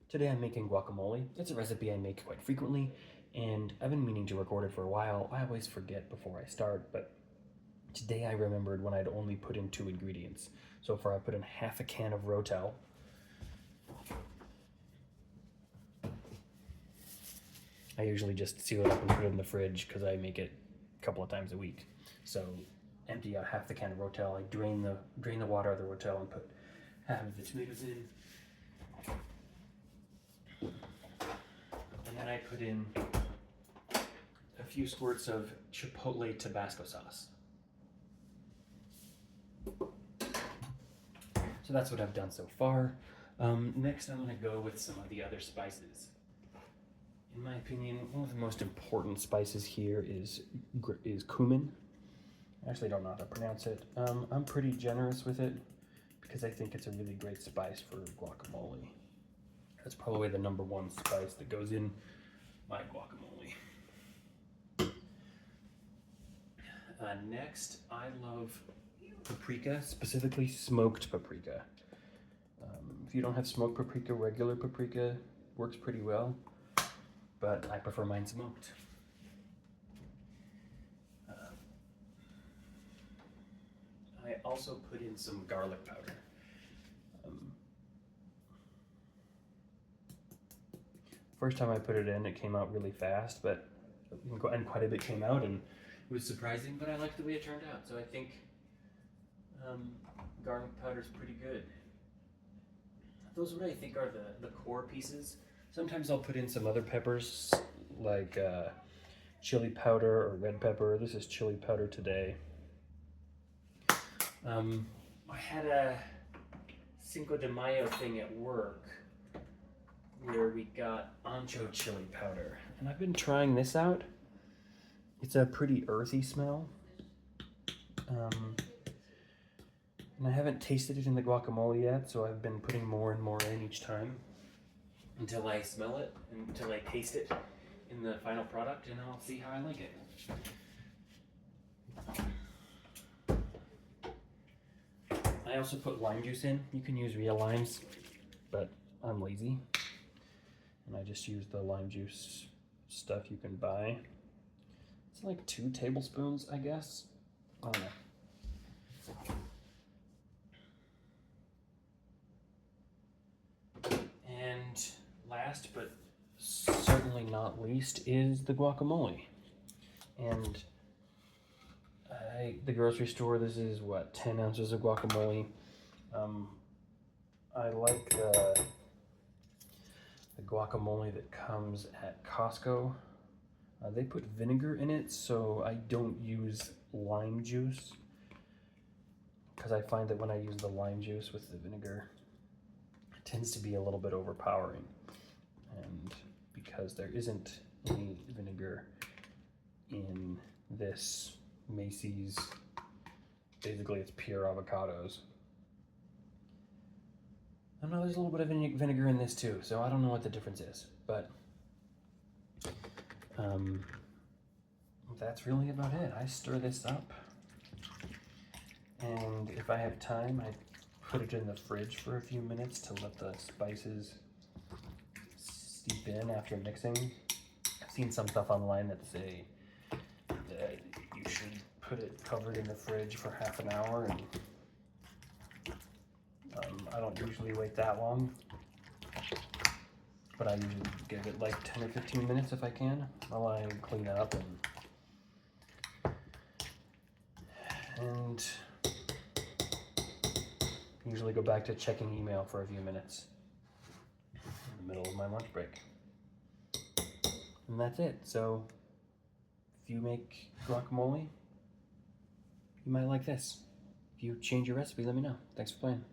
Today I'm making guacamole. It's a recipe I make quite frequently, and I've been meaning to record it for a while. I always forget before I start, but today I remembered when I'd only put in 2 ingredients. So far I put in half a can of Ro-tel. I usually just seal it up and put it in the fridge because I make it a couple of times a week. So empty out half the can of Ro-tel. I drain the water of the Ro-tel and put half of the tomatoes in. And then I put in a few squirts of Chipotle Tabasco sauce. So that's what I've done so far. Next I'm going to go with some of the other spices. In my opinion, one of the most important spices here is cumin. I actually don't know how to pronounce it. I'm pretty generous with it because I think it's a really great spice for guacamole. That's probably the #1 spice that goes in my guacamole. Next, I love paprika, specifically smoked paprika. If you don't have smoked paprika, regular paprika works pretty well, but I prefer mine smoked. I also put in some garlic powder. First time I put it in, it came out really fast, and quite a bit came out, and it was surprising, but I liked the way it turned out. So I think garlic powder is pretty good. Those are what I think are the core pieces. Sometimes I'll put in some other peppers, like chili powder or red pepper. This is chili powder today. I had a Cinco de Mayo thing at work where we got ancho chili powder, and I've been trying this out. It's a pretty earthy smell, and I haven't tasted it in the guacamole yet, so I've been putting more and more in each time until I smell it, until I taste it in the final product, and I'll see how I like it. I also put lime juice in. You can use real limes, but I'm lazy, and I just use the lime juice stuff you can buy. It's like 2 tablespoons, I guess. I don't know. And last but certainly not least is the guacamole. And the grocery store, this is what, 10 ounces of guacamole. I like the guacamole that comes at Costco. They put vinegar in it, so I don't use lime juice, because I find that when I use the lime juice with the vinegar, it tends to be a little bit overpowering. And because there isn't any vinegar in this Macy's, basically it's pure avocados. I know there's a little bit of vinegar in this too, so I don't know what the difference is, but that's really about it. I stir this up, and if I have time, I put it in the fridge for a few minutes to let the spices steep in after mixing. I've seen some stuff online that say that you should put it covered in the fridge for half an hour, and I don't usually wait that long, but I usually give it like 10 or 15 minutes if I can, while I clean it up and usually go back to checking email for a few minutes in the middle of my lunch break. And that's it. So if you make guacamole, you might like this. If you change your recipe, let me know. Thanks for playing.